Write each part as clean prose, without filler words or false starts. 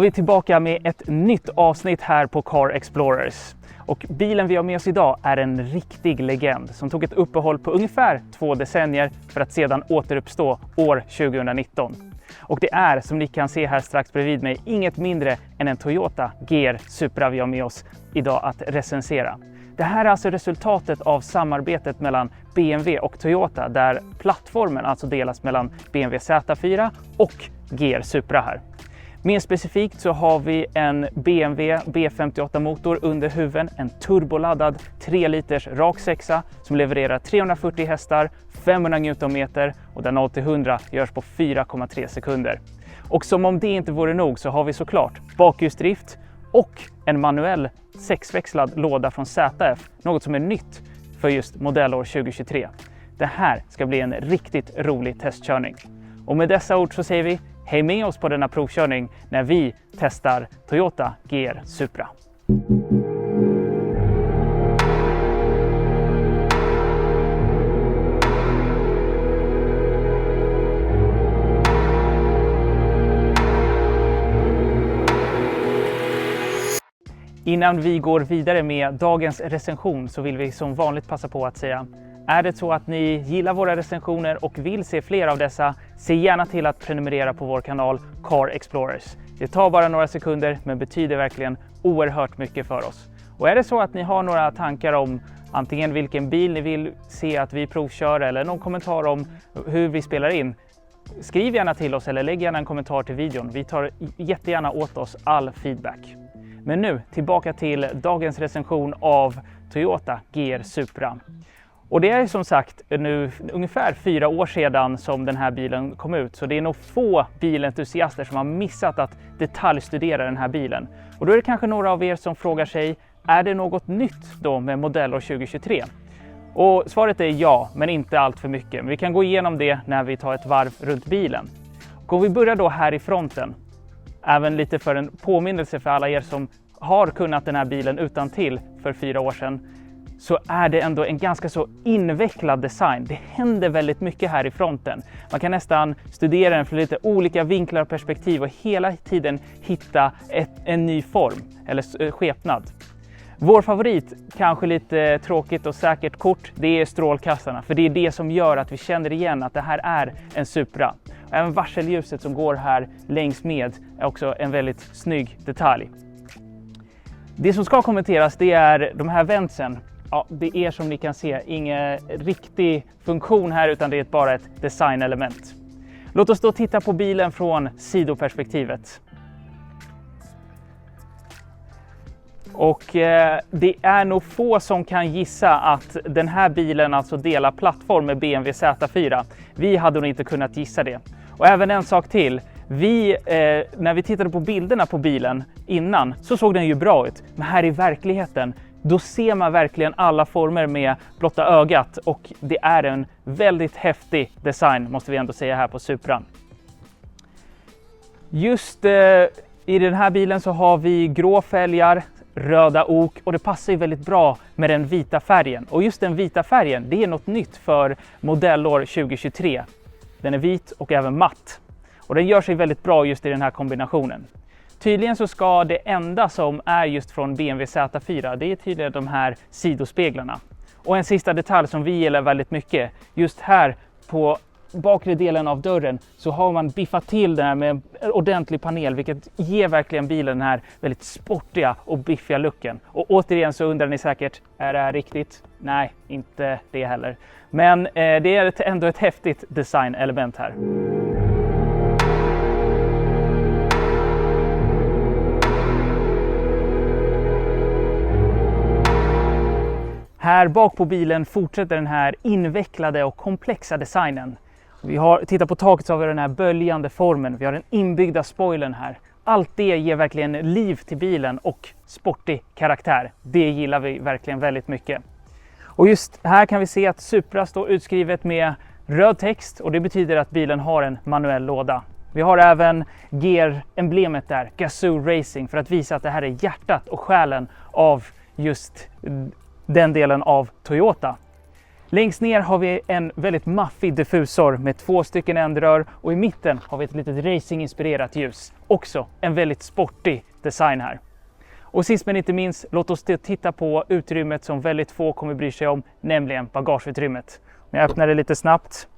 vi är tillbaka med ett nytt avsnitt här på Car Explorers. Och bilen vi har med oss idag är en riktig legend som tog ett uppehåll på ungefär 2 decennier för att sedan återuppstå år 2019. Och det är, som ni kan se här strax bredvid mig, inget mindre än en Toyota GR Supra vi har med oss idag att recensera. Det här är alltså resultatet av samarbetet mellan BMW och Toyota där plattformen alltså delas mellan BMW Z4 och GR Supra här. Mer specifikt så har vi en BMW B58-motor under huven, en turboladdad 3 liters rak 6 som levererar 340 hästar, 500 Nm och där 0-100 görs på 4,3 sekunder. Och som om det inte vore nog så har vi såklart bakhjulsdrift och en manuell 6-växlad låda från ZF, något som är nytt för just modellår 2023. Det här ska bli en riktigt rolig testkörning. Och med dessa ord så säger vi hej med oss på denna provkörning när vi testar Toyota GR Supra. Innan vi går vidare med dagens recension så vill vi som vanligt passa på att säga: är det så att ni gillar våra recensioner och vill se fler av dessa, se gärna till att prenumerera på vår kanal Car Explorers. Det tar bara några sekunder men betyder verkligen oerhört mycket för oss. Och är det så att ni har några tankar om antingen vilken bil ni vill se att vi provkör eller någon kommentar om hur vi spelar in, skriv gärna till oss eller lägg gärna en kommentar till videon. Vi tar jättegärna åt oss all feedback. Men nu tillbaka till dagens recension av Toyota GR Supra. Och det är som sagt nu ungefär 4 år sedan som den här bilen kom ut. Så det är nog få bilentusiaster som har missat att detaljstudera den här bilen. Och då är det kanske några av er som frågar sig, är det något nytt då med modellår 2023? Och svaret är ja, men inte allt för mycket. Men vi kan gå igenom det när vi tar ett varv runt bilen. Och om vi börjar då här i fronten, även lite för en påminnelse för alla er som har kunnat den här bilen utan till för 4 år sedan, så är det ändå en ganska så invecklad design. Det händer väldigt mycket här i fronten. Man kan nästan studera den från lite olika vinklar och perspektiv och hela tiden hitta en ny form eller skepnad. Vår favorit, kanske lite tråkigt och säkert kort, det är strålkastarna. För det är det som gör att vi känner igen att det här är en Supra. Även varselljuset som går här längs med är också en väldigt snygg detalj. Det som ska kommenteras, det är de här ventsen. Ja, det är som ni kan se ingen riktig funktion här utan det är bara ett designelement. Låt oss då titta på bilen från sidoperspektivet. Och det är nog få som kan gissa att den här bilen alltså delar plattform med BMW Z4. Vi hade nog inte kunnat gissa det. Och även en sak till. När vi tittade på bilderna på bilen innan så såg den ju bra ut. Men här i verkligheten, då ser man verkligen alla former med blotta ögat. Och det är en väldigt häftig design måste vi ändå säga här på Supran. Just i den här bilen så har vi grå fälgar, röda ok och det passar ju väldigt bra med den vita färgen. Och just den vita färgen, det är något nytt för modellår 2023. Den är vit och även matt. Och den gör sig väldigt bra just i den här kombinationen. Tydligen så ska det enda som är just från BMW Z4, det är tydligen de här sidospeglarna. Och en sista detalj som vi gillar väldigt mycket, just här på bakre delen av dörren så har man biffat till den här med en ordentlig panel, vilket ger verkligen bilen den här väldigt sportiga och biffiga looken. Och återigen så undrar ni säkert, är det här riktigt? Nej, inte det heller. Men det är ändå ett häftigt designelement här. Här bak på bilen fortsätter den här invecklade och komplexa designen. Tittar på taket så har vi den här böljande formen. Vi har den inbyggda spoilern här. Allt det ger verkligen liv till bilen och sportig karaktär. Det gillar vi verkligen väldigt mycket. Och just här kan vi se att Supra står utskrivet med röd text och det betyder att bilen har en manuell låda. Vi har även GR-emblemet där, Gazoo Racing, för att visa att det här är hjärtat och själen av just den delen av Toyota. Längst ner har vi en väldigt maffig diffusor med 2 stycken ändrör och i mitten har vi ett litet racing-inspirerat ljus. Också en väldigt sportig design här. Och sist men inte minst, låt oss titta på utrymmet som väldigt få kommer bry sig om, nämligen bagageutrymmet. Jag öppnar det lite snabbt.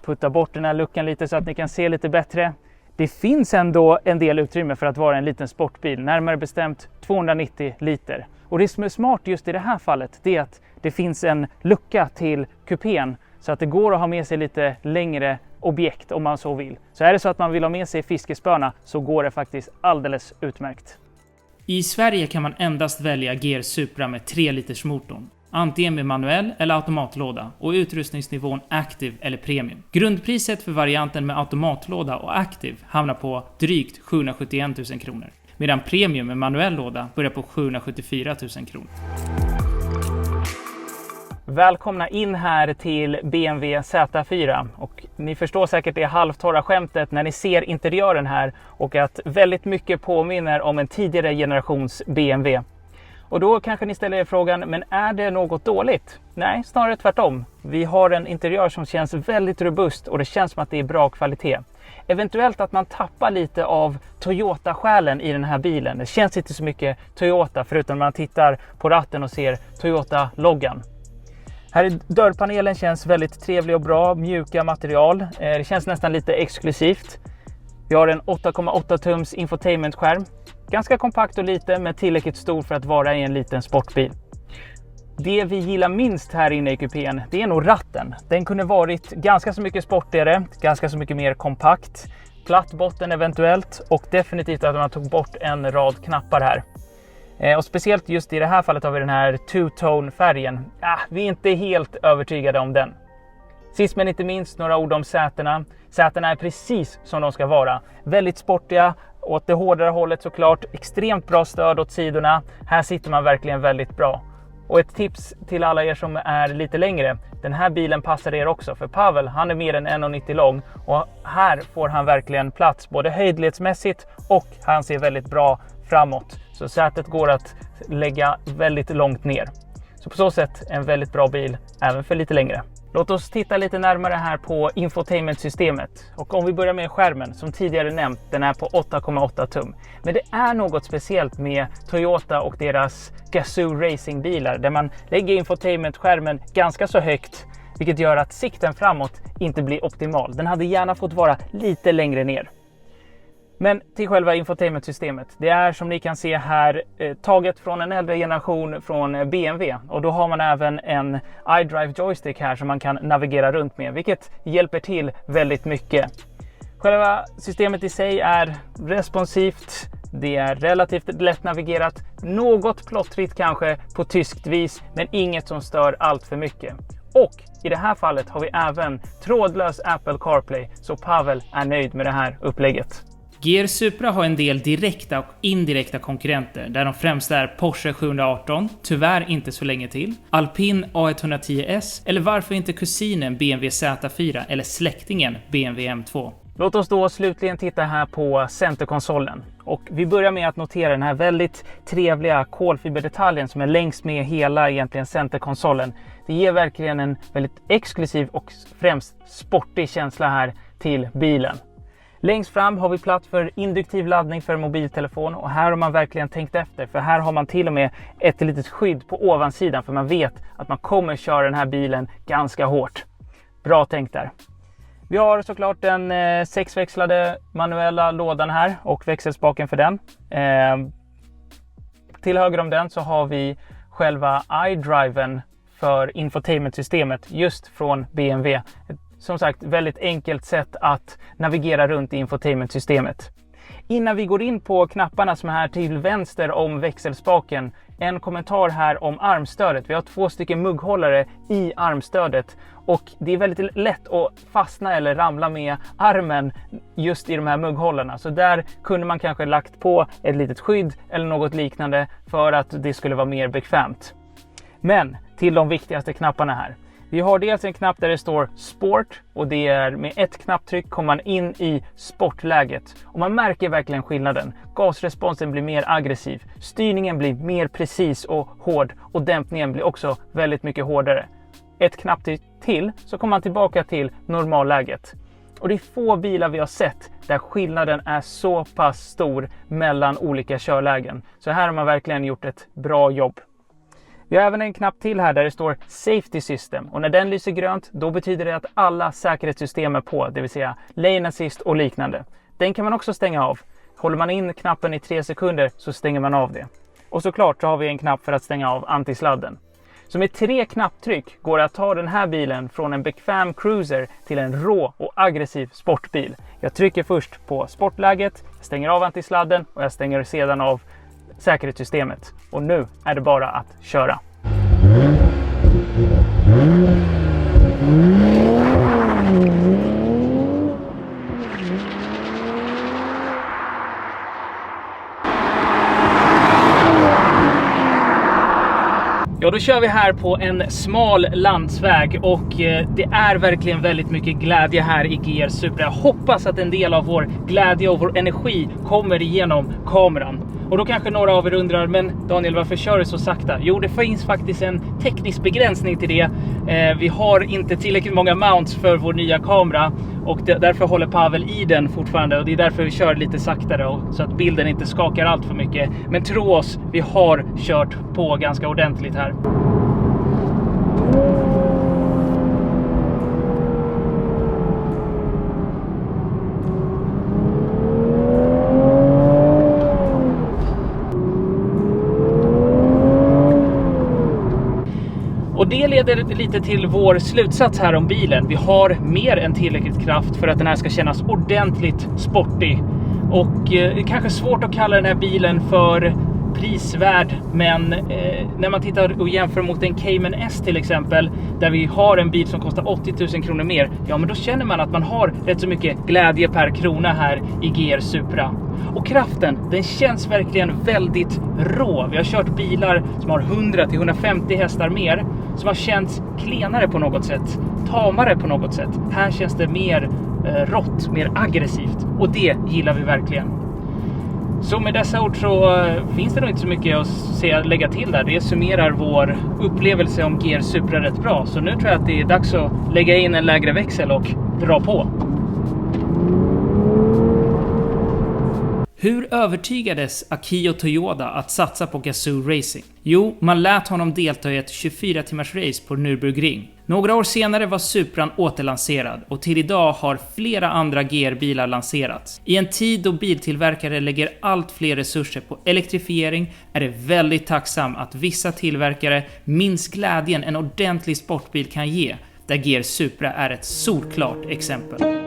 Putta bort den här luckan lite så att ni kan se lite bättre. Det finns ändå en del utrymme för att vara en liten sportbil, närmare bestämt 290 liter. Och det som är smart just i det här fallet, det är att det finns en lucka till kupén så att det går att ha med sig lite längre objekt om man så vill. Så är det så att man vill ha med sig fiskespöna så går det faktiskt alldeles utmärkt. I Sverige kan man endast välja Gear Supra med 3 liters motorn. Antingen med manuell eller automatlåda och utrustningsnivån Active eller Premium. Grundpriset för varianten med automatlåda och Active hamnar på drygt 771 000 kronor. Medan Premium med manuell låda börjar på 774 000 kronor. Välkomna in här till BMW Z4 och ni förstår säkert det halvtorra skämtet när ni ser interiören här och att väldigt mycket påminner om en tidigare generations BMW. Och då kanske ni ställer er frågan, men är det något dåligt? Nej, snarare tvärtom. Vi har en interiör som känns väldigt robust och det känns som att det är bra kvalitet. Eventuellt att man tappar lite av Toyota-själen i den här bilen. Det känns inte så mycket Toyota förutom när man tittar på ratten och ser Toyota-loggan. Här i dörrpanelen känns väldigt trevlig och bra, mjuka material. Det känns nästan lite exklusivt. Vi har en 8,8 tums infotainmentskärm. Ganska kompakt och lite men tillräckligt stor för att vara i en liten sportbil. Det vi gillar minst här inne i kupén, det är nog ratten. Den kunde varit ganska så mycket sportigare, ganska så mycket mer kompakt. Platt botten eventuellt och definitivt att man tog bort en rad knappar här. Och speciellt just i det här fallet har vi den här two-tone färgen. Vi är inte helt övertygade om den. Sist men inte minst några ord om sätena. Sätena är precis som de ska vara. Väldigt sportiga, åt det hårdare hållet såklart. Extremt bra stöd åt sidorna. Här sitter man verkligen väldigt bra. Och ett tips till alla er som är lite längre. Den här bilen passar er också. För Pavel, han är mer än 1,90 lång. Och här får han verkligen plats. Både höjdledsmässigt och han ser väldigt bra framåt. Så sätet går att lägga väldigt långt ner. Så på så sätt en väldigt bra bil även för lite längre. Låt oss titta lite närmare här på infotainmentsystemet. Och om vi börjar med skärmen, som tidigare nämnt, den är på 8,8 tum. Men det är något speciellt med Toyota och deras Gazoo racingbilar där man lägger infotainmentskärmen ganska så högt, vilket gör att sikten framåt inte blir optimal. Den hade gärna fått vara lite längre ner. Men till själva infotainmentsystemet. Det är som ni kan se här taget från en äldre generation från BMW. Och då har man även en iDrive joystick här som man kan navigera runt med. Vilket hjälper till väldigt mycket. Själva systemet i sig är responsivt. Det är relativt lätt navigerat. Något plottrigt kanske på tyskt vis. Men inget som stör allt för mycket. Och i det här fallet har vi även trådlös Apple CarPlay. Så Pavel är nöjd med det här upplägget. Gear Supra har en del direkta och indirekta konkurrenter där de främsta är Porsche 718, tyvärr inte så länge till, Alpine A110S eller varför inte kusinen BMW Z4 eller släktingen BMW M2. Låt oss då slutligen titta här på centerkonsolen. Och vi börjar med att notera den här väldigt trevliga kolfiberdetaljen som är längst med hela egentligen centerkonsolen. Det ger verkligen en väldigt exklusiv och främst sportig känsla här till bilen. Längst fram har vi plats för induktiv laddning för mobiltelefon och här har man verkligen tänkt efter för här har man till och med ett litet skydd på ovansidan för man vet att man kommer köra den här bilen ganska hårt. Bra tänkt där. Vi har såklart den 6-växlade manuella lådan här och växelspaken för den. Till höger om den så har vi själva iDriven för infotainmentsystemet just från BMW. Som sagt, väldigt enkelt sätt att navigera runt i infotainmentsystemet. Innan vi går in på knapparna som är här till vänster om växelspaken, en kommentar här om armstödet. Vi har 2 stycken mugghållare i armstödet och det är väldigt lätt att fastna eller ramla med armen just i de här mugghållarna. Så där kunde man kanske lagt på ett litet skydd eller något liknande för att det skulle vara mer bekvämt. Men till de viktigaste knapparna här. Vi har dels en knapp där det står Sport och det är med ett knapptryck kommer man in i sportläget. Och man märker verkligen skillnaden. Gasresponsen blir mer aggressiv, styrningen blir mer precis och hård och dämpningen blir också väldigt mycket hårdare. Ett knapptryck till så kommer man tillbaka till normalläget. Och det är få bilar vi har sett där skillnaden är så pass stor mellan olika körlägen. Så här har man verkligen gjort ett bra jobb. Vi har även en knapp till här där det står Safety System. Och när den lyser grönt, då betyder det att alla säkerhetssystem är på. Det vill säga Lane Assist och liknande. Den kan man också stänga av. Håller man in knappen i 3 sekunder så stänger man av det. Och såklart så har vi en knapp för att stänga av antisladden. Så med 3 knapptryck går det att ta den här bilen från en bekväm cruiser till en rå och aggressiv sportbil. Jag trycker först på sportläget, stänger av antisladden och jag stänger sedan av säkerhetssystemet. Och nu är det bara att köra. Ja, då kör vi här på en smal landsväg och det är verkligen väldigt mycket glädje här i GR Supra. Jag hoppas att en del av vår glädje och vår energi kommer igenom kameran. Och då kanske några av er undrar, men Daniel, varför kör du så sakta? Jo, det finns faktiskt en teknisk begränsning till det. Vi har inte tillräckligt många mounts för vår nya kamera och därför håller Pavel i den fortfarande och det är därför vi kör lite saktare så att bilden inte skakar allt för mycket. Men tro oss, vi har kört på ganska ordentligt här. Och det leder lite till vår slutsats här om bilen. Vi har mer än tillräckligt kraft för att den här ska kännas ordentligt sportig. Och det är kanske svårt att kalla den här bilen för prisvärd. Men när man tittar och jämför mot en Cayman S till exempel, där vi har en bil som kostar 80 000 kronor mer. Ja, men då känner man att man har rätt så mycket glädje per krona här i GR Supra. Och kraften, den känns verkligen väldigt rå. Vi har kört bilar som har 100-150 hästar mer, som har känts klenare på något sätt, tamare på något sätt. Här känns det mer rått, mer aggressivt. Och det gillar vi verkligen. Så med dessa ord så finns det nog inte så mycket att lägga till där. Det summerar vår upplevelse om GR Supra rätt bra. Så nu tror jag att det är dags att lägga in en lägre växel och dra på. Hur övertygades Akio Toyoda att satsa på Gazoo Racing? Jo, man lät honom delta i ett 24-timmars race på Nürburgring. Några år senare var Supran återlanserad och till idag har flera andra GR-bilar lanserats. I en tid då biltillverkare lägger allt fler resurser på elektrifiering är det väldigt tacksamt att vissa tillverkare minns glädjen en ordentlig sportbil kan ge, där GR Supra är ett solklart exempel.